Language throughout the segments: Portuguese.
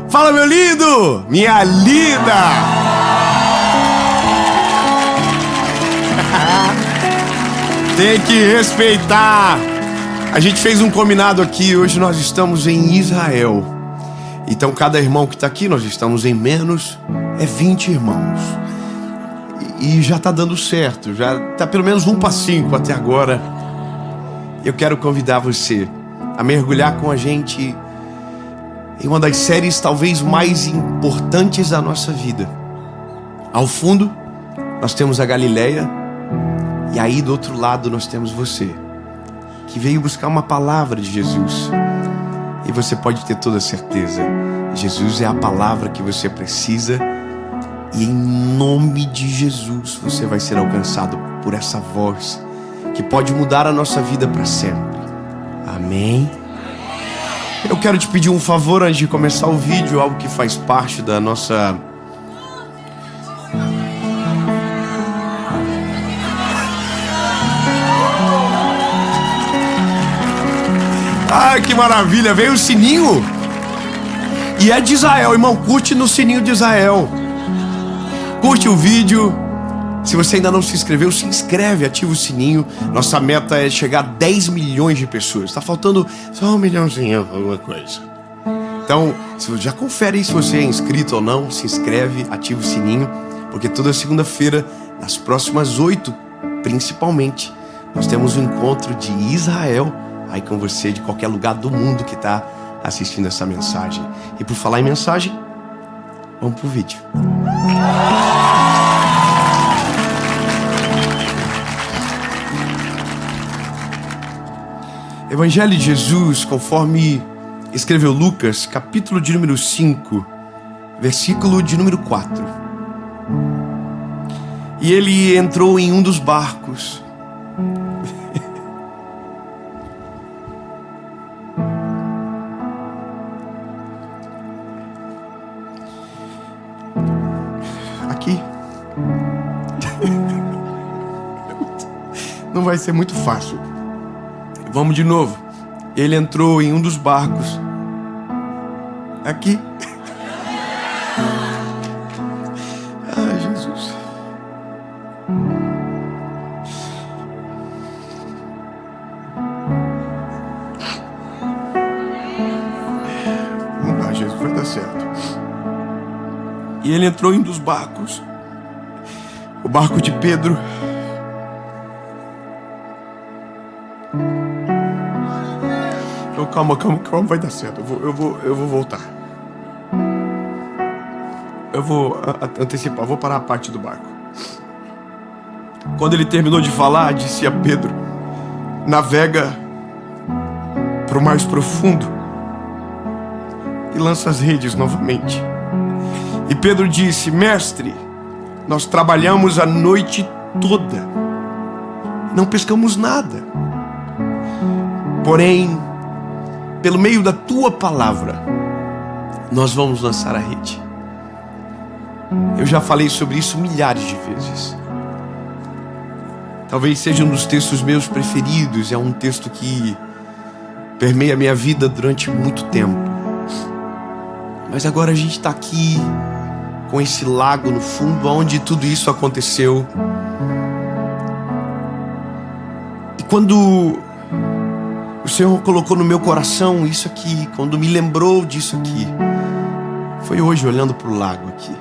Fala, meu lindo! Minha linda! Tem que respeitar. A gente fez um combinado aqui. Hoje nós estamos em Israel. Então cada irmão que está aqui, nós estamos em menos, 20 irmãos. E já está dando certo. Já está pelo menos um passinho até agora. Eu quero convidar você a mergulhar com a gente em uma das séries talvez mais importantes da nossa vida. Ao fundo, nós temos a Galileia. E aí do outro lado nós temos você, que veio buscar uma palavra de Jesus. E você pode ter toda certeza, Jesus é a palavra que você precisa. E em nome de Jesus você vai ser alcançado por essa voz que pode mudar a nossa vida para sempre. Amém? Eu quero te pedir um favor antes de começar o vídeo, algo que faz parte da nossa... Ah, que maravilha, veio o sininho. E é de Israel, irmão, curte no sininho de Israel. Curte o vídeo. Se você ainda não se inscreveu, se inscreve, ativa o sininho. Nossa meta é chegar a 10 milhões de pessoas. Tá faltando só 1 milhãozinho, alguma coisa. Então, já confere aí se você é inscrito ou não. Se inscreve, ativa o sininho. Porque toda segunda-feira, nas próximas 8, principalmente, nós temos um encontro de Israel aí com você, de qualquer lugar do mundo que está assistindo essa mensagem. E por falar em mensagem, vamos pro vídeo. Evangelho de Jesus, conforme escreveu Lucas, capítulo de número 5, versículo de número 4. E ele entrou em um dos barcos. Aqui. Não vai ser muito fácil. Vamos de novo. Ele entrou em um dos barcos. Aqui. Ai, Jesus. Vamos lá, Jesus, vai dar certo. E ele entrou em um dos barcos. O barco de Pedro. Calma, vai dar certo. Eu vou voltar. Eu vou antecipar, vou parar a parte do barco. Quando ele terminou de falar, disse a Pedro: navega para o mais profundo e lança as redes novamente. E Pedro disse: mestre, nós trabalhamos a noite toda, não pescamos nada. Porém, pelo meio da tua palavra, nós vamos lançar a rede. Eu já falei sobre isso milhares de vezes. Talvez seja um dos textos meus preferidos. É um texto que permeia a minha vida durante muito tempo. Mas agora a gente está aqui com esse lago no fundo, onde tudo isso aconteceu. E quando o Senhor colocou no meu coração isso aqui, quando me lembrou disso aqui, foi hoje olhando para o lago aqui.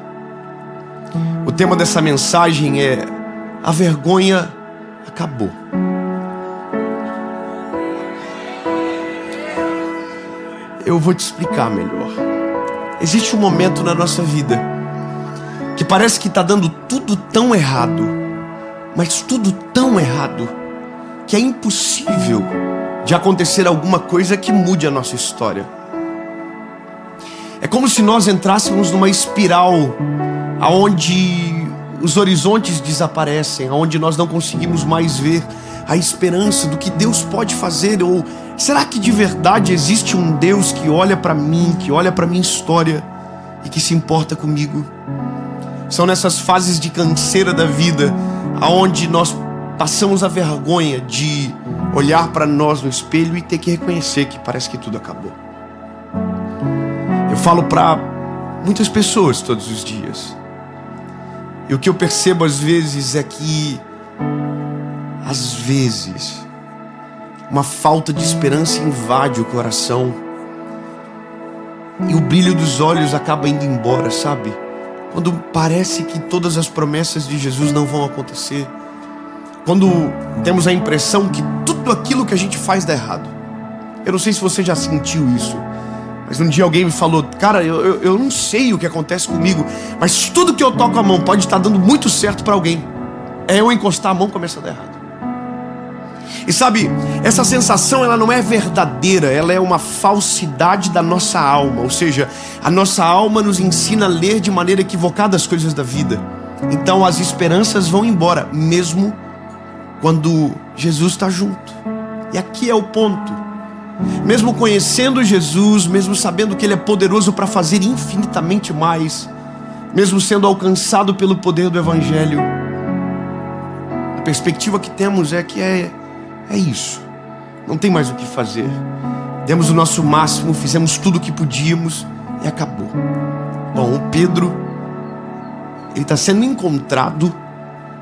O tema dessa mensagem é: a vergonha acabou. Eu vou te explicar melhor. Existe um momento na nossa vida que parece que está dando tudo tão errado, mas tudo tão errado, que é impossível de acontecer alguma coisa que mude a nossa história. É como se nós entrássemos numa espiral aonde os horizontes desaparecem, aonde nós não conseguimos mais ver a esperança do que Deus pode fazer. Ou será que de verdade existe um Deus que olha para mim, que olha para minha história e que se importa comigo? São nessas fases de canseira da vida aonde nós passamos a vergonha de olhar para nós no espelho e ter que reconhecer que parece que tudo acabou. Eu falo para muitas pessoas todos os dias. E o que eu percebo às vezes é que, às vezes, uma falta de esperança invade o coração e o brilho dos olhos acaba indo embora, sabe? Quando parece que todas as promessas de Jesus não vão acontecer. Quando temos a impressão que tudo aquilo que a gente faz dá errado. Eu não sei se você já sentiu isso, mas um dia alguém me falou: cara, eu não sei o que acontece comigo, mas tudo que eu toco a mão pode estar dando muito certo para alguém. É eu encostar a mão e começa a dar errado. E sabe, essa sensação ela não é verdadeira, ela é uma falsidade da nossa alma. Ou seja, a nossa alma nos ensina a ler de maneira equivocada as coisas da vida. Então as esperanças vão embora, mesmo quando Jesus está junto. E aqui é o ponto. Mesmo conhecendo Jesus, mesmo sabendo que Ele é poderoso para fazer infinitamente mais, mesmo sendo alcançado pelo poder do Evangelho, a perspectiva que temos é que é isso. Não tem mais o que fazer. Demos o nosso máximo, fizemos tudo o que podíamos e acabou. Bom, o Pedro, ele está sendo encontrado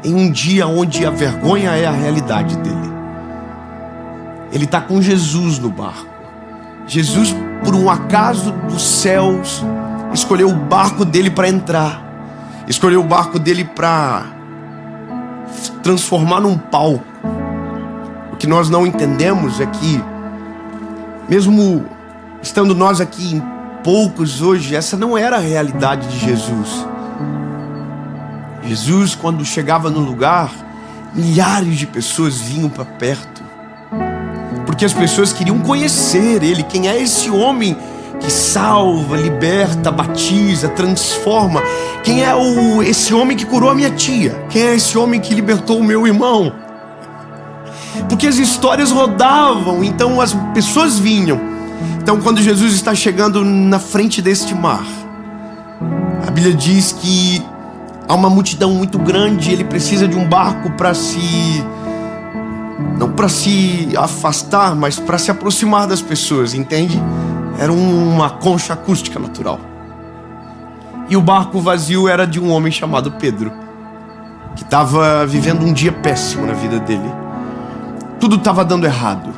em um dia onde a vergonha é a realidade dele. Ele está com Jesus no barco. Jesus, por um acaso dos céus, escolheu o barco dele para entrar. Escolheu o barco dele para transformar num palco. O que nós não entendemos é que, mesmo estando nós aqui em poucos hoje, essa não era a realidade de Jesus. Jesus, quando chegava no lugar, milhares de pessoas vinham para perto, porque as pessoas queriam conhecer Ele. Quem é esse homem que salva, liberta, batiza, transforma? Quem é esse homem que curou a minha tia? Quem é esse homem que libertou o meu irmão? Porque as histórias rodavam, então as pessoas vinham. Então quando Jesus está chegando na frente deste mar, a Bíblia diz que há uma multidão muito grande. Ele precisa de um barco para não para se afastar, mas para se aproximar das pessoas, entende? Era uma concha acústica natural. E o barco vazio era de um homem chamado Pedro, que estava vivendo um dia péssimo na vida dele. Tudo estava dando errado.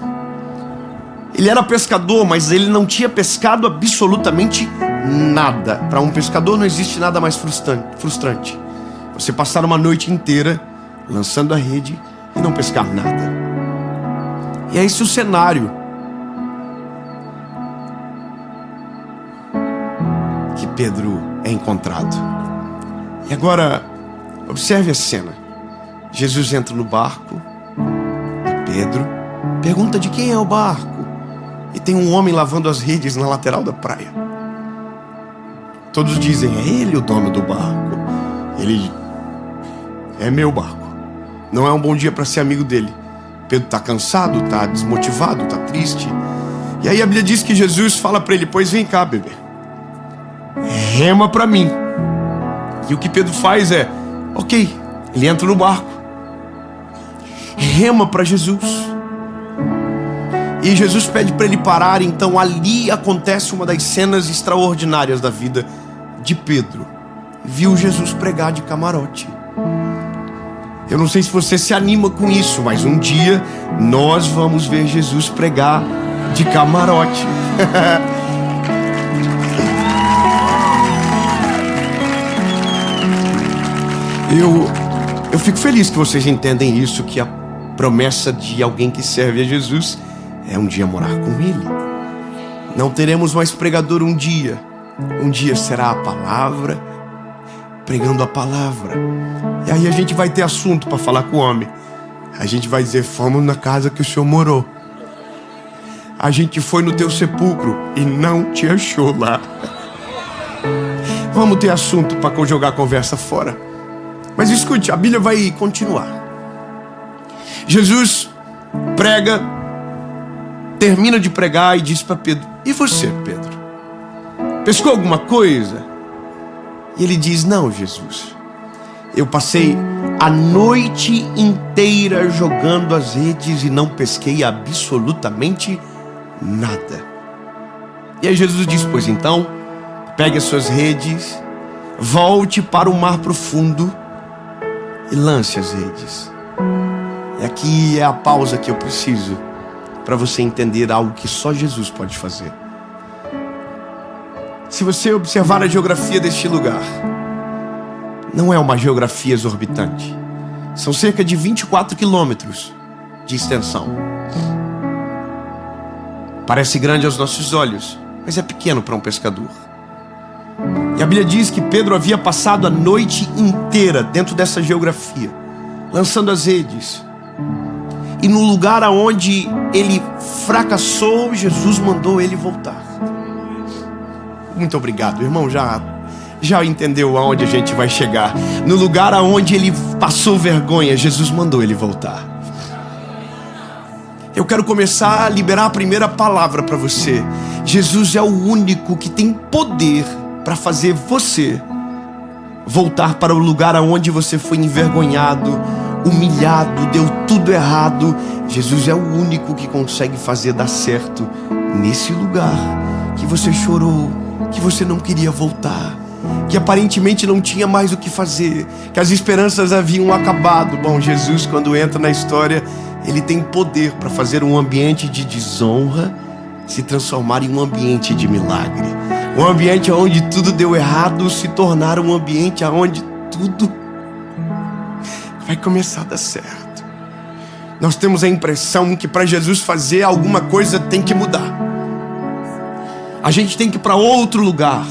Ele era pescador, mas ele não tinha pescado absolutamente nada. Para um pescador não existe nada mais frustrante. Você passar uma noite inteira lançando a rede e não pescar nada. E é esse o cenário que Pedro é encontrado. E agora, observe a cena. Jesus entra no barco e Pedro pergunta de quem é o barco. E tem um homem lavando as redes na lateral da praia. Todos dizem: é ele o dono do barco. Ele: é meu barco. Não é um bom dia para ser amigo dele. Pedro está cansado, está desmotivado, está triste. E aí a Bíblia diz que Jesus fala para ele: pois vem cá, bebê, rema para mim. E o que Pedro faz é: ok. Ele entra no barco, rema para Jesus. E Jesus pede para ele parar. Então ali acontece uma das cenas extraordinárias da vida de Pedro. Viu Jesus pregar de camarote. Eu não sei se você se anima com isso, mas um dia nós vamos ver Jesus pregar de camarote. Eu fico feliz que vocês entendem isso, que a promessa de alguém que serve a Jesus é um dia morar com Ele. Não teremos mais pregador um dia será a palavra, pregando a palavra. E aí a gente vai ter assunto para falar com o homem. A gente vai dizer: fomos na casa que o Senhor morou. A gente foi no teu sepulcro e não te achou lá. Vamos ter assunto para jogar a conversa fora. Mas escute, a Bíblia vai continuar. Jesus prega, termina de pregar e diz para Pedro: e você, Pedro? Pescou alguma coisa? E ele diz: não, Jesus, eu passei a noite inteira jogando as redes e não pesquei absolutamente nada. E aí Jesus diz: pois então, pegue as suas redes, volte para o mar profundo e lance as redes. E aqui é a pausa que eu preciso para você entender algo que só Jesus pode fazer. Se você observar a geografia deste lugar, não é uma geografia exorbitante. São cerca de 24 quilômetros de extensão. Parece grande aos nossos olhos, mas é pequeno para um pescador. E a Bíblia diz que Pedro havia passado a noite inteira dentro dessa geografia, lançando as redes. E no lugar aonde ele fracassou, Jesus mandou ele voltar. Muito obrigado, irmão, já entendeu aonde a gente vai chegar. No lugar aonde ele passou vergonha, Jesus mandou ele voltar. Eu quero começar a liberar a primeira palavra para você. Jesus é o único que tem poder para fazer você voltar para o lugar aonde você foi envergonhado, humilhado, deu tudo errado. Jesus é o único que consegue fazer dar certo nesse lugar que você chorou, que você não queria voltar, que aparentemente não tinha mais o que fazer, que as esperanças haviam acabado. Bom, Jesus, quando entra na história, ele tem poder para fazer um ambiente de desonra se transformar em um ambiente de milagre. Um ambiente onde tudo deu errado se tornar um ambiente onde tudo vai começar a dar certo. Nós temos a impressão que para Jesus fazer alguma coisa tem que mudar. A gente tem que ir para outro lugar.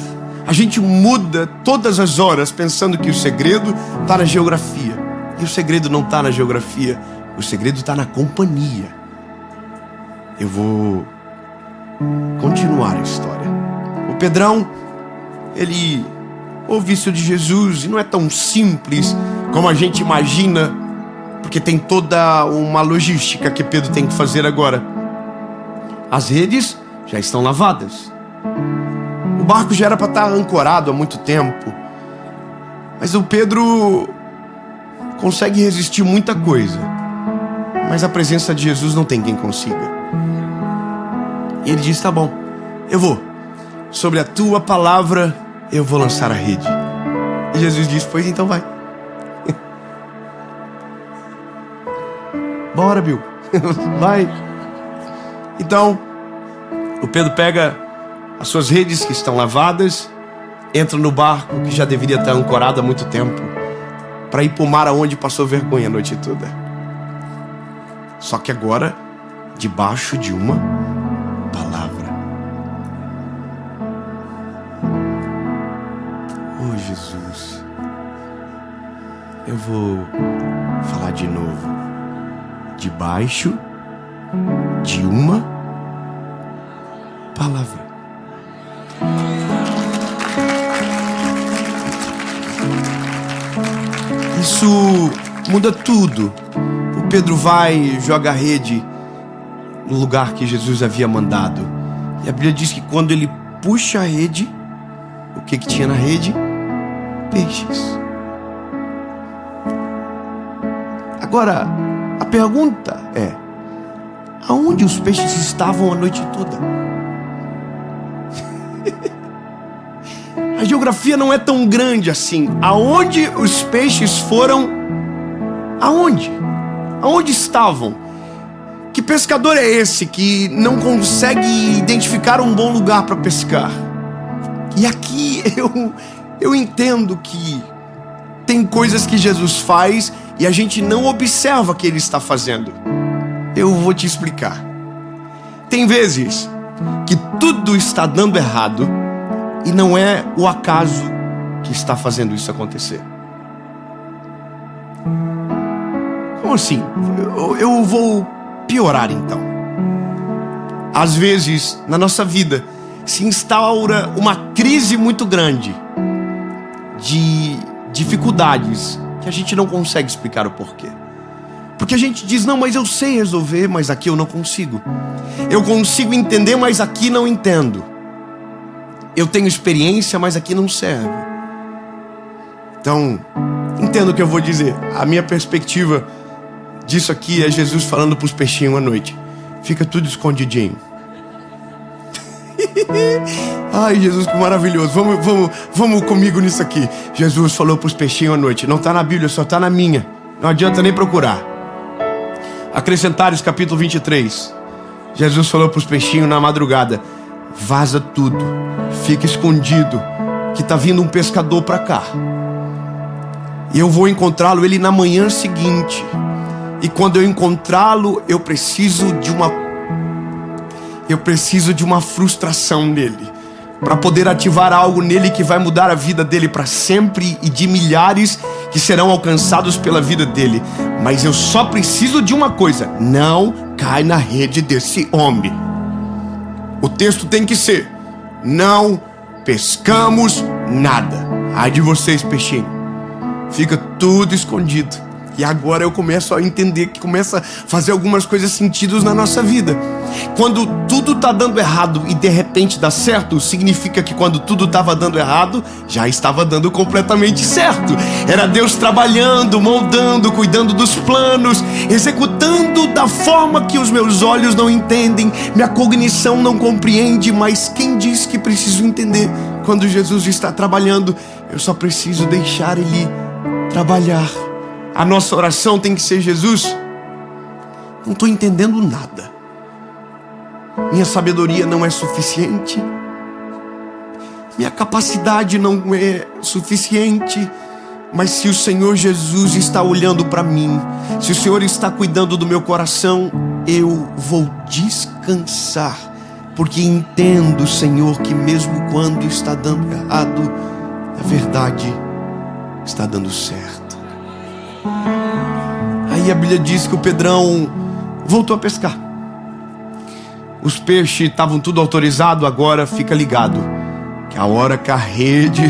A gente muda todas as horas pensando que o segredo está na geografia. E o segredo não está na geografia. O segredo está na companhia. Eu vou continuar a história. O Pedrão, ele ouve isso de Jesus e não é tão simples como a gente imagina, porque tem toda uma logística que Pedro tem que fazer agora. As redes já estão lavadas. O barco já era para estar ancorado há muito tempo. Mas o Pedro consegue resistir muita coisa. Mas a presença de Jesus não tem quem consiga. E ele diz, tá bom, eu vou. Sobre a tua palavra eu vou lançar a rede. E Jesus diz, pois então vai. Bora, Bill. Vai. Então, o Pedro pega as suas redes que estão lavadas, entra no barco que já deveria estar ancorado há muito tempo, para ir para o mar aonde passou vergonha a noite toda. Só que agora, debaixo de uma palavra. Oh, Jesus. Eu vou falar de novo. Debaixo de uma palavra. Isso muda tudo. O Pedro vai, joga a rede no lugar que Jesus havia mandado. E a Bíblia diz que quando ele puxa a rede, o que tinha na rede? Peixes. Agora, a pergunta é: aonde os peixes estavam a noite toda? A geografia não é tão grande assim. Aonde os peixes foram? Aonde? Aonde estavam? Que pescador é esse que não consegue identificar um bom lugar para pescar? E aqui eu entendo que tem coisas que Jesus faz e a gente não observa que ele está fazendo. Eu vou te explicar. Tem vezes que tudo está dando errado e não é o acaso que está fazendo isso acontecer. Como assim? Eu vou piorar então. Às vezes, na nossa vida, se instaura uma crise muito grande de dificuldades que a gente não consegue explicar o porquê. Porque a gente diz, não, mas eu sei resolver, mas aqui eu não consigo. Eu consigo entender, mas aqui não entendo. Eu tenho experiência, mas aqui não serve. Então, entendo o que eu vou dizer. A minha perspectiva disso aqui é Jesus falando para os peixinhos à noite: fica tudo escondidinho. Ai, Jesus, que maravilhoso. Vamos comigo nisso aqui. Jesus falou para os peixinhos à noite. Não está na Bíblia, só está na minha. Não adianta nem procurar. Acrescentares, capítulo 23. Jesus falou para os peixinhos na madrugada: vaza tudo, fica escondido, que está vindo um pescador para cá. E eu vou encontrá-lo ele na manhã seguinte. E quando eu encontrá-lo, eu preciso de uma frustração nele, para poder ativar algo nele que vai mudar a vida dele para sempre e de milhares que serão alcançados pela vida dele. Mas eu só preciso de uma coisa: não cai na rede desse homem. O texto tem que ser: não pescamos nada. Ai de vocês, peixinho. Fica tudo escondido. E agora eu começo a entender que começa a fazer algumas coisas sentidos na nossa vida. Quando tudo está dando errado e de repente dá certo, significa que quando tudo estava dando errado, já estava dando completamente certo. Era Deus trabalhando, moldando, cuidando dos planos, executando da forma que os meus olhos não entendem, minha cognição não compreende, mas quem diz que preciso entender? Quando Jesus está trabalhando, eu só preciso deixar Ele trabalhar. A nossa oração tem que ser: Jesus, não estou entendendo nada. Minha sabedoria não é suficiente. Minha capacidade não é suficiente. Mas se o Senhor Jesus está olhando para mim, se o Senhor está cuidando do meu coração, eu vou descansar. Porque entendo, Senhor, que mesmo quando está dando errado, a verdade está dando certo. Aí a Bíblia diz que o Pedrão voltou a pescar. Os peixes estavam tudo autorizado, agora fica ligado, que a hora que a rede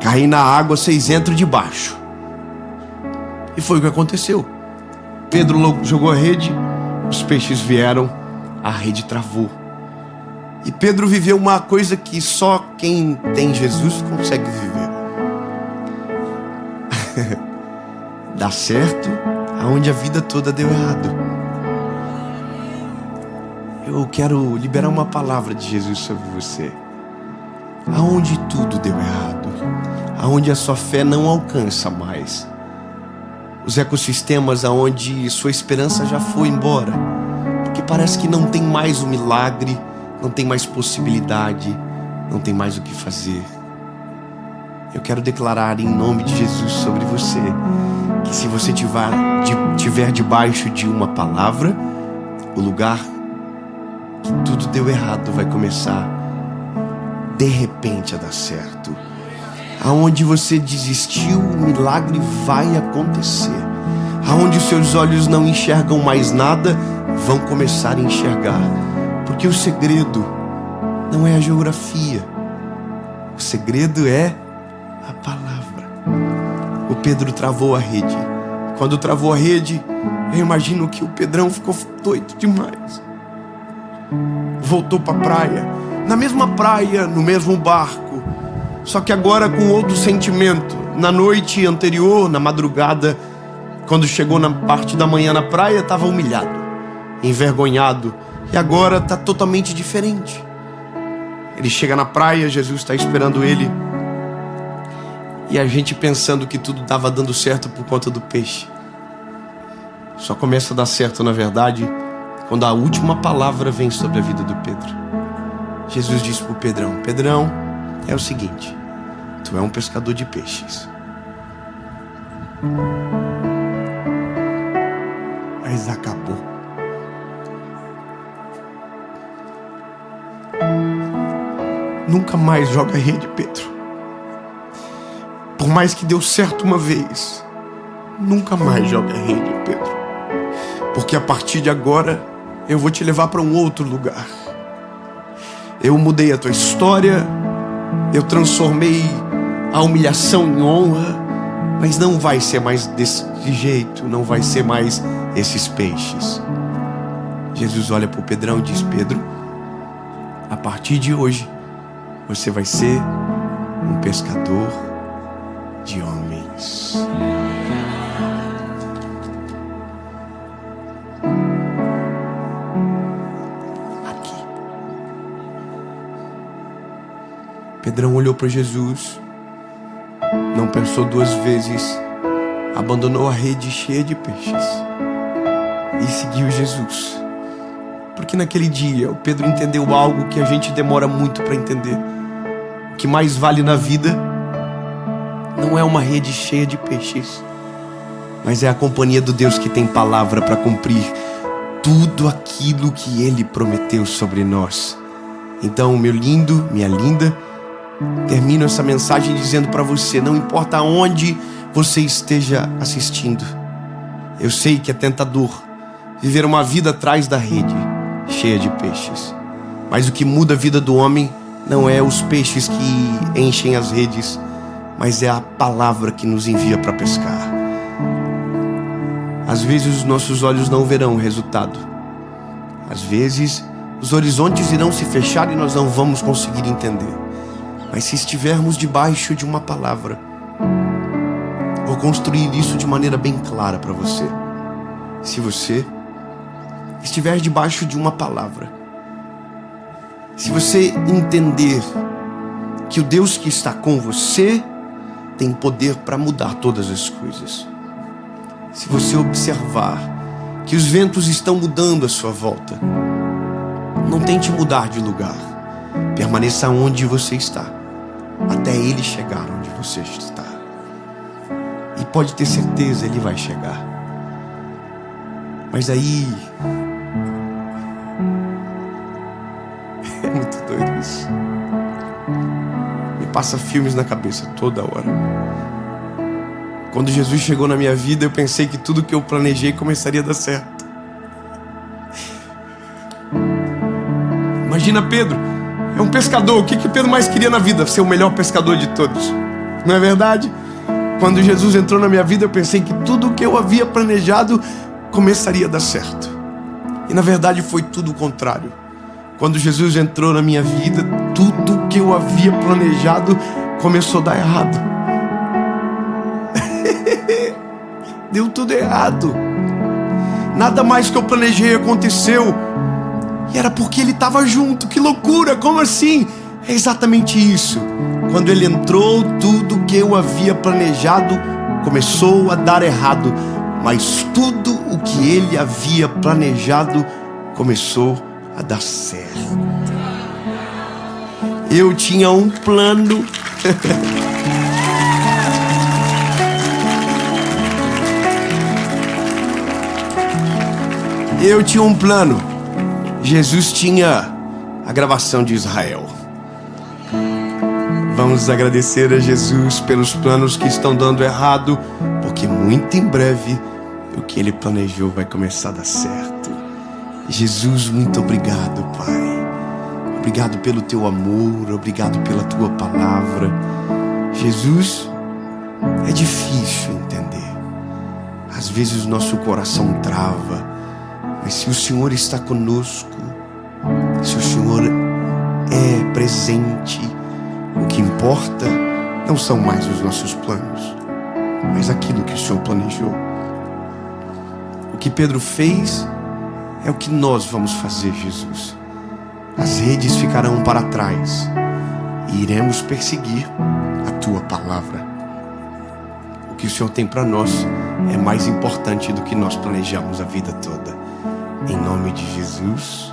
cair na água, vocês entram debaixo. E foi o que aconteceu. Pedro jogou a rede, os peixes vieram, a rede travou. E Pedro viveu uma coisa que só quem tem Jesus consegue viver. Dá certo aonde a vida toda deu errado. Eu quero liberar uma palavra de Jesus sobre você. Aonde tudo deu errado, aonde a sua fé não alcança mais, os ecossistemas aonde sua esperança já foi embora, porque parece que não tem mais o milagre, não tem mais possibilidade, não tem mais o que fazer. Eu quero declarar em nome de Jesus sobre você, que se você estiver debaixo de uma palavra, o lugar que tudo deu errado vai começar de repente a dar certo. Aonde você desistiu, o milagre vai acontecer. Aonde os seus olhos não enxergam mais nada, vão começar a enxergar. Porque o segredo não é a geografia, o segredo é a palavra. O Pedro travou a rede. Quando travou a rede, eu imagino que o Pedrão ficou doido demais. Voltou para a praia, na mesma praia, no mesmo barco, só que agora com outro sentimento. Na noite anterior, na madrugada, quando chegou na parte da manhã na praia, estava humilhado, envergonhado, e agora está totalmente diferente. Ele chega na praia, Jesus está esperando ele, e a gente pensando que tudo estava dando certo por conta do peixe. Só começa a dar certo, na verdade, quando a última palavra vem sobre a vida do Pedro. Jesus disse para o Pedrão: Pedrão, é o seguinte, tu é um pescador de peixes. Mas acabou. Nunca mais joga rede, Pedro. Por mais que deu certo uma vez, nunca mais joga rede, Pedro. Porque a partir de agora, eu vou te levar para um outro lugar. Eu mudei a tua história, eu transformei a humilhação em honra, mas não vai ser mais desse jeito, não vai ser mais esses peixes. Jesus olha para o Pedrão e diz: Pedro, a partir de hoje, você vai ser um pescador de homens. Pedrão olhou para Jesus, não pensou duas vezes, abandonou a rede cheia de peixes e seguiu Jesus. Porque naquele dia o Pedro entendeu algo que a gente demora muito para entender. O que mais vale na vida não é uma rede cheia de peixes, mas é a companhia do Deus que tem palavra para cumprir tudo aquilo que Ele prometeu sobre nós. Então, meu lindo, minha linda, termino essa mensagem dizendo para você, não importa onde você esteja assistindo, eu sei que é tentador viver uma vida atrás da rede cheia de peixes, mas o que muda a vida do homem não é os peixes que enchem as redes, mas é a palavra que nos envia para pescar. Às vezes os nossos olhos não verão o resultado, às vezes os horizontes irão se fechar e nós não vamos conseguir entender, mas se estivermos debaixo de uma palavra, vou construir isso de maneira bem clara para você. Se você estiver debaixo de uma palavra, se você entender que o Deus que está com você tem poder para mudar todas as coisas, se você observar que os ventos estão mudando à sua volta, não tente mudar de lugar, permaneça onde você está, até Ele chegar onde você está. E pode ter certeza, Ele vai chegar. Mas aí é muito doido isso. Me passa filmes na cabeça toda hora. Quando Jesus chegou na minha vida, eu pensei que tudo que eu planejei começaria a dar certo. Imagina Pedro, é um pescador. O que Pedro mais queria na vida? Ser o melhor pescador de todos. Não é verdade? Quando Jesus entrou na minha vida, eu pensei que tudo que eu havia planejado começaria a dar certo. E na verdade foi tudo o contrário. Quando Jesus entrou na minha vida, tudo que eu havia planejado começou a dar errado. Deu tudo errado. Nada mais que eu planejei aconteceu. E era porque Ele estava junto. Que loucura, como assim? É exatamente isso. Quando Ele entrou, tudo que eu havia planejado começou a dar errado. Mas tudo o que Ele havia planejado começou a dar certo. Eu tinha um plano. Eu tinha um plano. Jesus tinha a gravação de Israel. Vamos agradecer a Jesus pelos planos que estão dando errado, porque muito em breve o que Ele planejou vai começar a dar certo. Jesus, muito obrigado, Pai. Obrigado pelo Teu amor, obrigado pela Tua palavra. Jesus, é difícil entender. Às vezes o nosso coração trava. Mas se o Senhor está conosco, se o Senhor é presente, o que importa não são mais os nossos planos, mas aquilo que o Senhor planejou. O que Pedro fez é o que nós vamos fazer, Jesus. As redes ficarão para trás e iremos perseguir a Tua palavra. O que o Senhor tem para nós é mais importante do que nós planejamos a vida toda. Em nome de Jesus.